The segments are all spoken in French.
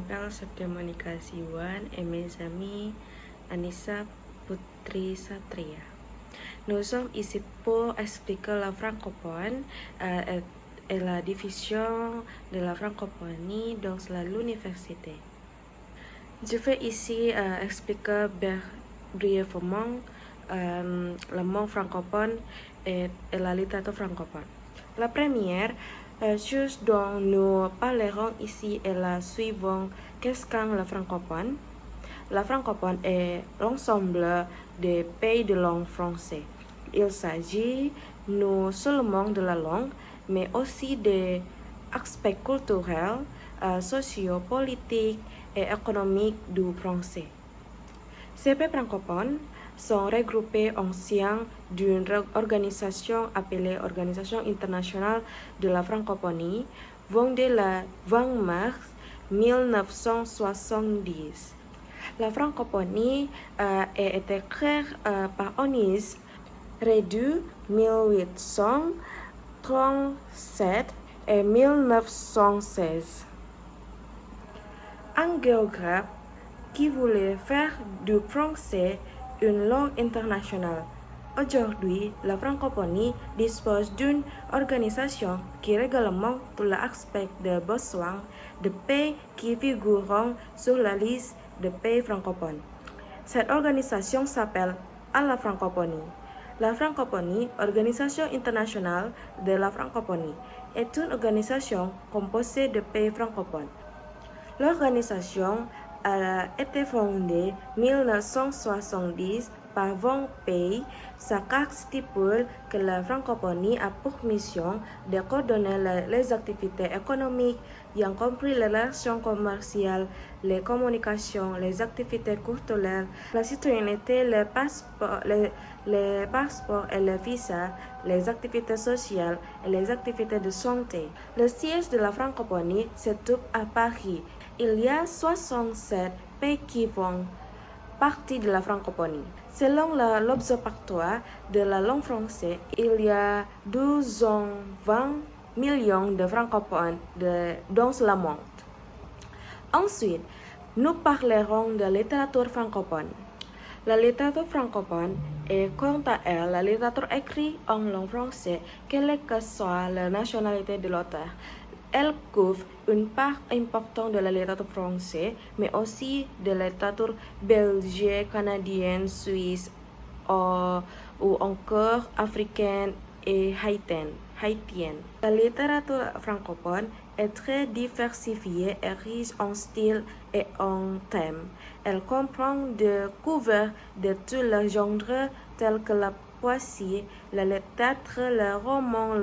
m'appelle Sabda Monica Siwan et mes amis Anissa Putri Satria. Nous sommes ici pour expliquer la francophone et la division de la francophonie dans l'université. Je vais ici expliquer brièvement le mot francophone et la littérature francophone. La première chose dont nous parlerons ici est la suivante. Qu'est-ce qu'un la francophone? La francophone est l'ensemble des pays de langue française. Il s'agit non seulement de la langue, mais aussi des aspects culturels, sociopolitiques et économiques du français. Ces pays francophones sont regroupés au sein d'une organisation appelée Organisation internationale de la francophonie, fondée le 20 mars 1970. La francophonie a été créée par ONIS réduit 1837 et 1916. Un géographe qui voulait faire du français une langue internationale. Aujourd'hui, la francophonie dispose d'une organisation qui réglemente tous les aspects des besoins de pays qui figurent sur la liste des pays francophones. Cette organisation s'appelle à la francophonie. La francophonie, Organisation internationale de la francophonie, est une organisation composée de pays francophones. L'organisation a été fondée en 1970 par 20 pays. Sa carte stipule que la francophonie a pour mission de coordonner les activités économiques, y compris les relations commerciales, les communications, les activités culturelles, la citoyenneté, les passeports et les visas, les activités sociales et les activités de santé. Le siège de la francophonie se trouve à Paris. Il y a 67 pays qui font partie de la francophonie. Selon l'Observatoire de la langue française, il y a 220 millions de francophones dans le monde. Ensuite, nous parlerons de la littérature francophone. La littérature francophone est quant à elle la littérature écrite en langue française, quelle que soit la nationalité de l'auteur. Elle couvre une part importante de la littérature française, mais aussi de la littérature belge, canadienne, suisse ou encore africaine et haïtienne. La littérature francophone est très diversifiée et riche en style et en thèmes. Elle comprend des couverts de tous les genres tels que la poésie, la littérature, le roman,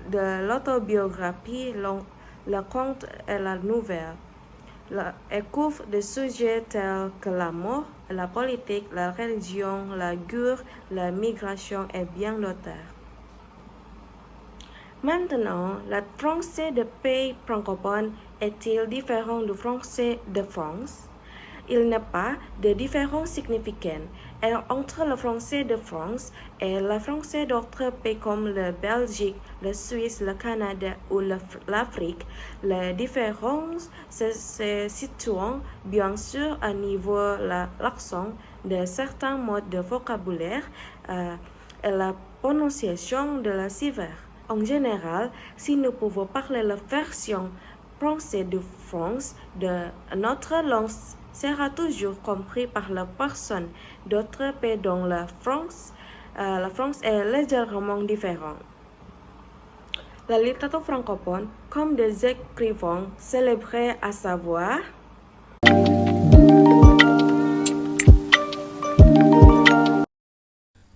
l'autobiographie, le conte et la nouvelle. Elle couvre des sujets tels que la mort, la politique, la religion, la guerre, la migration et bien d'autres. Maintenant, le français des pays francophones est-il différent du français de France? Il n'y a pas de différence significante entre le français de France et le français d'autres pays comme la Belgique, la Suisse, le Canada ou l'Afrique. Les différences se situent bien sûr à niveau l'accent de certains modes de vocabulaire et la prononciation de la sévère. En général, si nous pouvons parler la version française de France de notre langue sera toujours compris par la personne d'autres pays dont la France est légèrement différente. La littérature francophone, comme des écrivains célébrés à savoir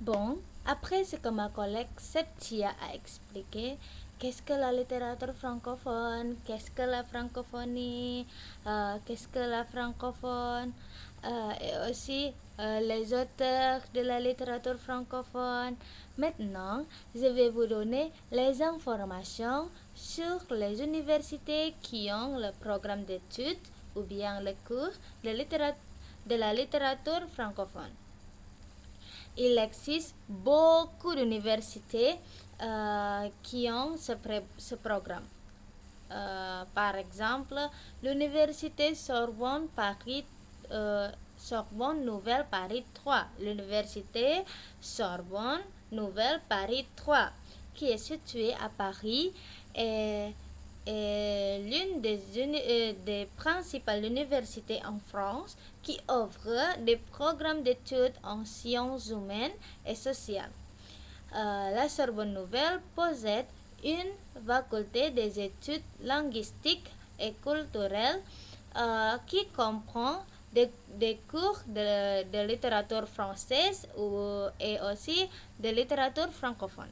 Bon, après ce que ma collègue Septia a expliqué, qu'est-ce que la littérature francophone, qu'est-ce que la francophonie, qu'est-ce que la francophone, et aussi les auteurs de la littérature francophone. Maintenant, je vais vous donner les informations sur les universités qui ont le programme d'études ou bien le cours de la littérature francophone. Il existe beaucoup d'universités qui ont ce programme. Par exemple, l'université Sorbonne Nouvelle Paris 3, l'université Sorbonne Nouvelle Paris 3, qui est située à Paris et est l'une des principales universités en France qui offre des programmes d'études en sciences humaines et sociales. La Sorbonne Nouvelle possède une faculté des études linguistiques et culturelles qui comprend des cours de littérature française et aussi de littérature francophone.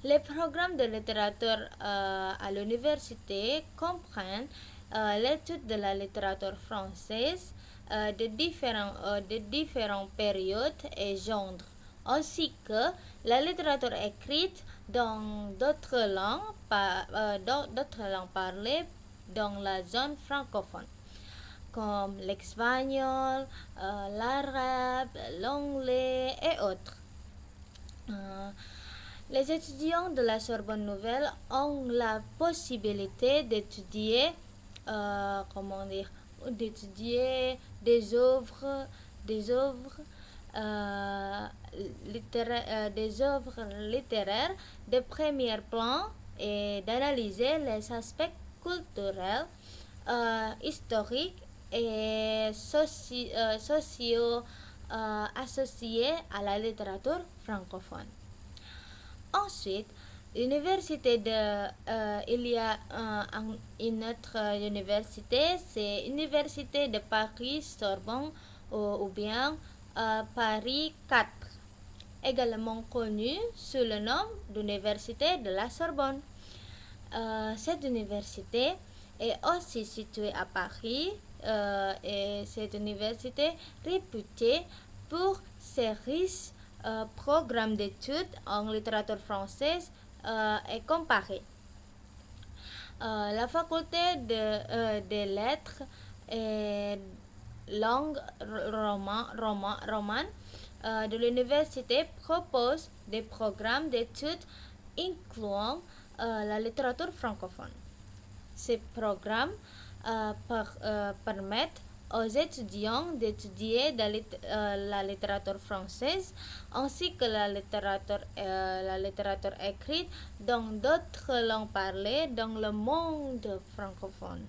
Les programmes de littérature à l'université comprennent l'étude de la littérature française de différentes périodes et genres, ainsi que la littérature écrite dans d'autres langues parlées dans la zone francophone, comme l'espagnol, l'arabe, l'anglais et autres. Euh, les étudiants de la Sorbonne Nouvelle ont la possibilité d'étudier, comment dire, d'étudier des œuvres des œuvres littéraires de premier plan et d'analyser les aspects culturels, historiques et sociaux associés à la littérature francophone. Ensuite, il y a une autre université, c'est l'université de Paris Sorbonne ou bien Paris 4, également connue sous le nom d'université de la Sorbonne. Cette université est aussi située à Paris et cette université réputée pour ses riches programmes d'études en littérature française et comparée. La faculté des lettres et langues romanes de l'université propose des programmes d'études incluant la littérature francophone. Ces programmes permettent aux étudiants d'étudier la littérature française ainsi que la littérature écrite dans d'autres langues parlées dans le monde francophone,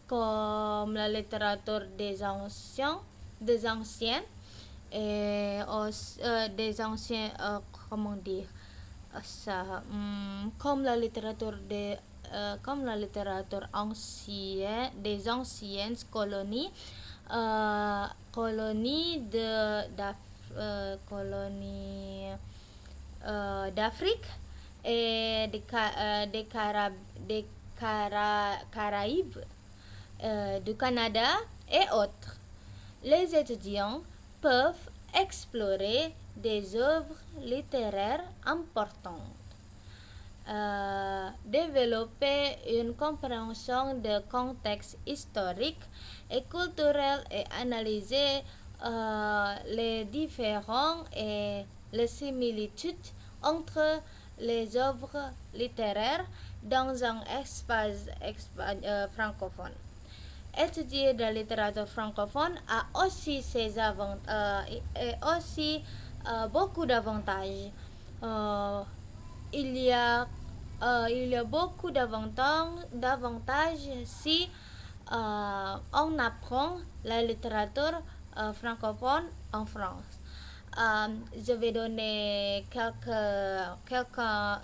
comme la littérature des anciens et des anciens, comment dire ça, comme la littérature ancienne des anciennes colonies, colonies d'Afrique et des Caraïbes, du Canada et autres. Les étudiants peuvent explorer des œuvres littéraires importantes, développer une compréhension du contexte historique et culturel et analyser les différences et les similitudes entre les œuvres littéraires dans un espace francophone. Étudier la littérature francophone a aussi beaucoup d'avantages. Euh, il y a beaucoup d'avantages si on apprend la littérature francophone en France. Je vais donner quelques-uns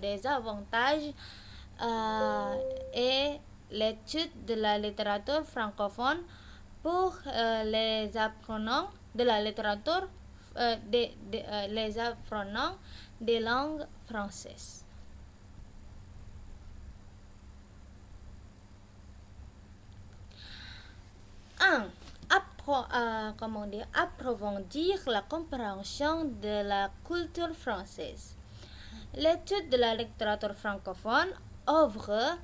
des avantages et l'étude de la littérature francophone pour les apprenants de la littérature, les apprenants des langues françaises. 1. Approfondir la compréhension de la culture française. L'étude de la littérature francophone offre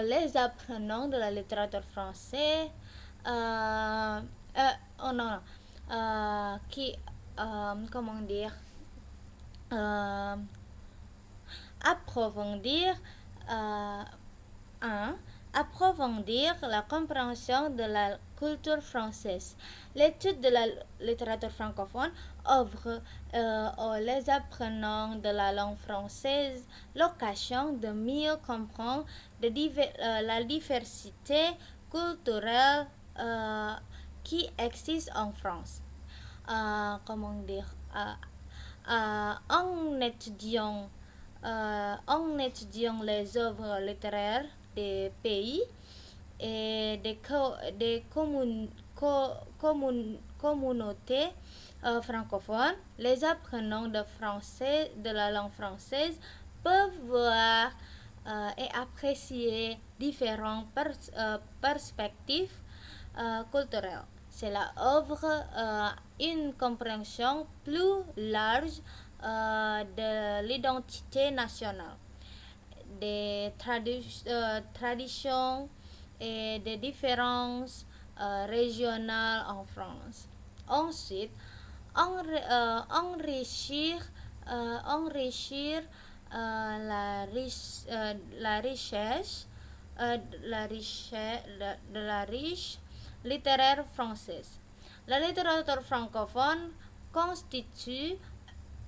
les apprenants de la littérature française qui, comment dire, approfondir euh, 1. Approfondir la compréhension de la culture française. L'étude de la littérature francophone offre aux apprenants de la langue française l'occasion de mieux comprendre la diversité culturelle qui existe en France. Comment dire en étudiant les œuvres littéraires des pays et des communautés francophones, les apprenants de la langue française peuvent voir et apprécier différentes perspectives culturelles. Cela offre une compréhension plus large de l'identité nationale, des traditions et des différences régionales en France. Ensuite, enrichir la richesse de la riche littéraire française. La littérature francophone constitue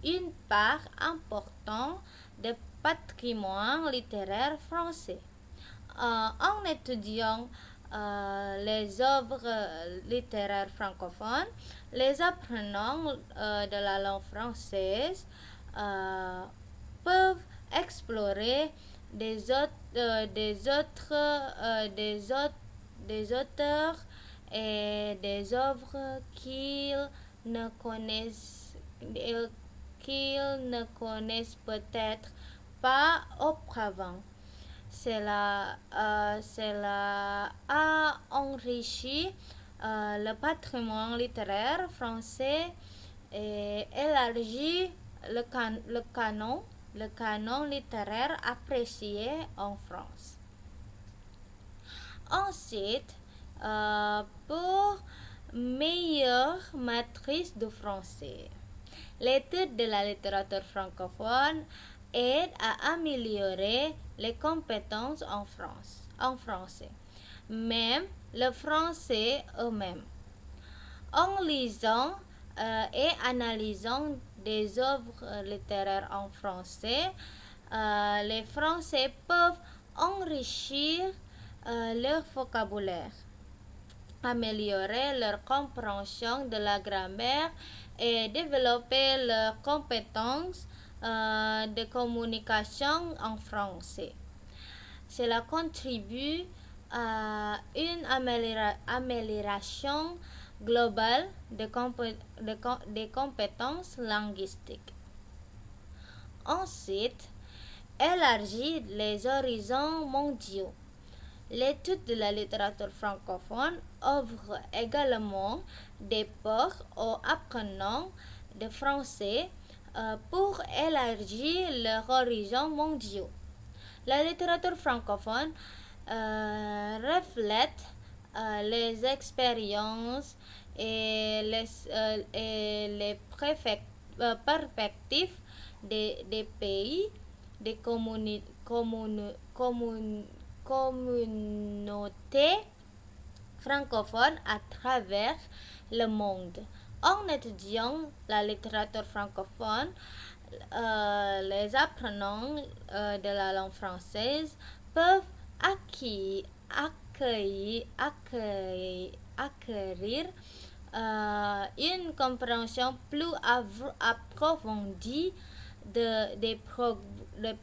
une part importante du patrimoine littéraire français. En étudiant les œuvres littéraires francophones, les apprenants de la langue française peuvent explorer des auteurs et des œuvres qu'ils ne connaissent peut-être pas auparavant. Cela a enrichi le patrimoine littéraire français et élargi le canon littéraire apprécié en France. Ensuite, pour meilleure maîtrise du français, l'étude de la littérature francophone aide à améliorer les compétences en français, même le français eux-mêmes. En lisant et analysant des œuvres littéraires en français, les Français peuvent enrichir leur vocabulaire, améliorer leur compréhension de la grammaire et développer leurs compétences de communication en français. Cela contribue à une amélioration globale des compétences linguistiques. Ensuite, élargir les horizons mondiaux. L'étude de la littérature francophone offre également des portes aux apprenants de français pour élargir leurs horizons mondiaux. La littérature francophone reflète les expériences et les perspectives des pays, des communautés francophones à travers le monde. En étudiant la littérature francophone, les apprenants de la langue française peuvent acquérir une compréhension plus approfondie des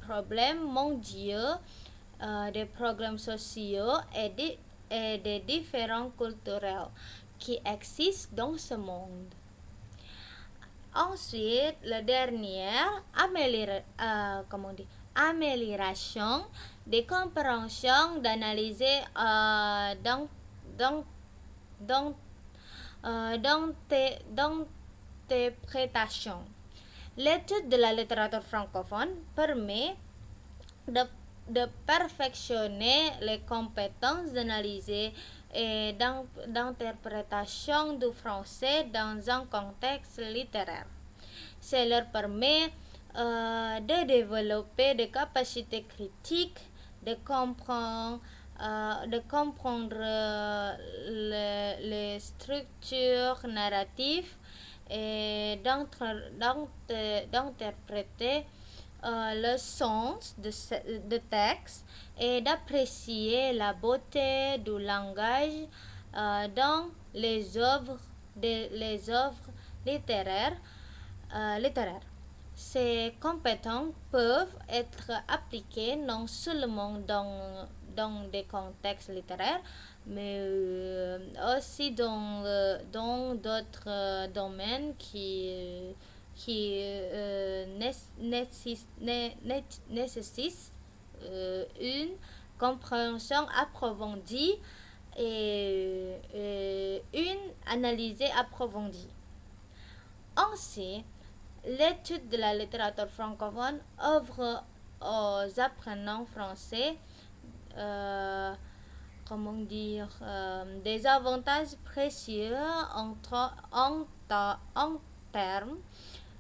problèmes mondiaux, des problèmes sociaux et des différences culturelles qui existent dans ce monde. Ensuite, le dernier, amélioration des compréhensions d'analyser d'interprétation. L'étude de la littérature francophone permet de perfectionner les compétences d'analyse et d'interprétation du français dans un contexte littéraire. Cela permet de développer des capacités critiques, de comprendre les structures narratives et d'interpréter le sens de texte et d'apprécier la beauté du langage dans les œuvres littéraires. littéraires. Ces compétences peuvent être appliquées non seulement dans des contextes littéraires, mais aussi dans d'autres domaines qui nécessitent une compréhension approfondie et une analyse approfondie. Ainsi, l'étude de la littérature francophone offre aux apprenants français euh, des avantages précieux en termes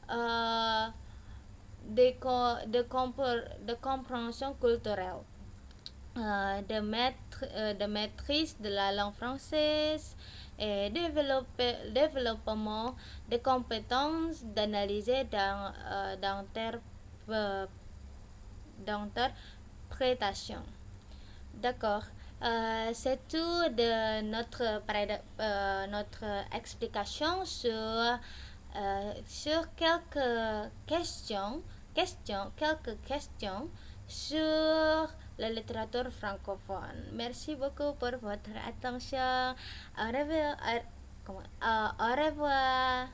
euh, de compréhension culturelle, de maîtrise de la langue française et développement des compétences d'analyse et d'interprétation. D'accord. C'est tout de notre explication sur quelques questions sur la littérature francophone. Merci beaucoup pour votre attention. Au revoir. Au revoir.